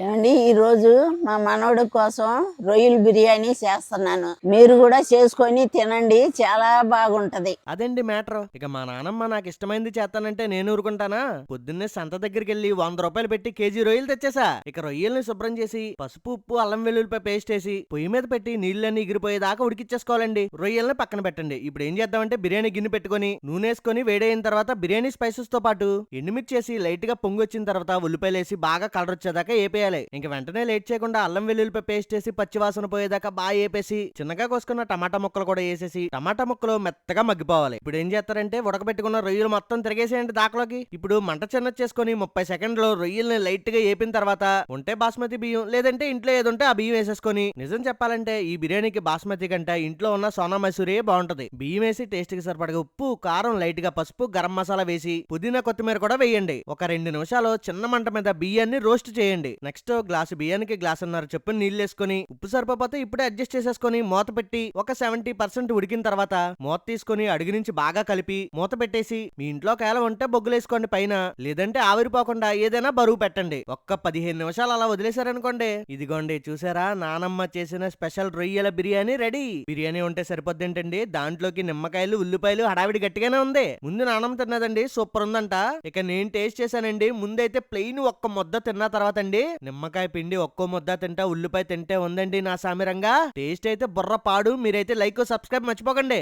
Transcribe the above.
ఏమండి ఈరోజు మా మనవడి కోసం రొయ్యల బిర్యానీ చేస్తున్నాను. మీరు కూడా చేసుకొని తినండి, చాలా బాగుంటది. అదండి మ్యాటర్. ఇక మా నానమ్మ నాకు ఇష్టమైంది చేస్తానంటే నేను ఊరుకుంటానా? పొద్దున్నే సంత దగ్గరికి వెళ్ళి 100 రూపాయలు పెట్టి కేజీ రొయ్యలు తెచ్చేసా. ఇక రొయ్యల్ని శుభ్రం చేసి పసుపు, ఉప్పు, అల్లం వెల్లుల్లిపై పేస్ట్ వేసి పొయ్యి మీద పెట్టి నీళ్ళన్నీ ఎగిరిపోయేదాకా ఉడికిచ్చేసుకోవాలండి. రొయ్యల్ని పక్కన పెట్టండి. ఇప్పుడు ఏం చేద్దామంటే బిర్యానీ గిన్నె పెట్టుకొని నూనె వేసుకొని వేడైన తర్వాత బిర్యానీ స్పైసెస్ తో పాటు ఎండుమిర్చి వేసి లైట్ గా పొంగొచ్చిన తర్వాత ఉల్లిపాయలు వేసి బాగా కలర్ వచ్చేదాకా ఏపేయాలి. ఇంక వెంటనే లేట్ చేయకుండా అల్లం వెల్లుల్లిపై పేస్ట్ వేసి పచ్చివాసన పోయేదాకా బాగా ఏపేసి చిన్నగా కోసుకున్న టమాటా ముక్కలు కూడా వేసేసి టమాటా ముక్కలు మెత్తగా మగ్గిపోవాలి. ఇప్పుడు ఏం చేస్తారంటే ఉడకబెట్టుకున్న రొయ్యలు మొత్తం తిరిగేసేయండి దాకలోకి. ఇప్పుడు మంట చిన్న చేసుకుని 30 సెకండ్లో రొయ్యల్ని లైట్ గా ఏపిన తర్వాత ఉంటే బాస్మతి బియ్యం లేదంటే ఇంట్లో ఏదుంటే ఆ బియ్యం వేసేసుకొని, నిజం చెప్పాలంటే ఈ బిర్యానీకి బాస్మతి కంటే ఇంట్లో ఉన్న సోనా మసూరి బాగుంటది. బియ్యం వేసి టేస్ట్ కి సరిపడగా ఉప్పు, కారం, లైట్ గా పసుపు, గరం మసాలా వేసి పుదీనా కొత్తిమీర కూడా వేయండి. ఒక 2 నిమిషాలు చిన్న మంట మీద బియ్యాన్ని రోస్ట్ చేయండి. నెక్స్ట్ గ్లాసు బియ్యానికి గ్లాసున్నర చొప్పున నీళ్ళు వేసుకొని ఉప్పు సరిపోతే ఇప్పుడే అడ్జస్ట్ చేసేసుకొని మూత పెట్టి ఒక 70% ఉడికిన తర్వాత మూత తీసుకొని అడుగు నుంచి బాగా కలిపి మూత పెట్టేసి మీ ఇంట్లో కేవలం ఉంటే బొగ్గులేసుకోండి పైన, లేదంటే ఆవిరిపోకుండా ఏదైనా బరువు పెట్టండి. ఒక్క 15 నిమిషాలు అలా వదిలేశారనుకోండి, ఇదిగోండి చూసారా నానమ్మ చేసిన స్పెషల్ రొయ్యల బిర్యానీ రెడీ. బిర్యానీ ఉంటే సరిపోద్దేంటండి, దాంట్లోకి నిమ్మకాయలు, ఉల్లిపాయలు హడావిడి గట్టిగానే ఉంది. ముందు నానమ్మ తిన్నదండి, సూపర్ ఉందంట. ఇక నేను టేస్ట్ చేశానండి. ముందైతే ప్లెయిన్ ఒక్క ముద్ద తిన్న తర్వాత అండి నిమ్మకాయ పిండి ఒక్కో ముద్ద తింటా ఉల్లిపాయ తింటే ఉందండి నా సామిరంగా. టేస్ట్ అయితే బుర్ర పాడు. మీరైతే లైక్ సబ్స్క్రైబ్ మర్చిపోకండి.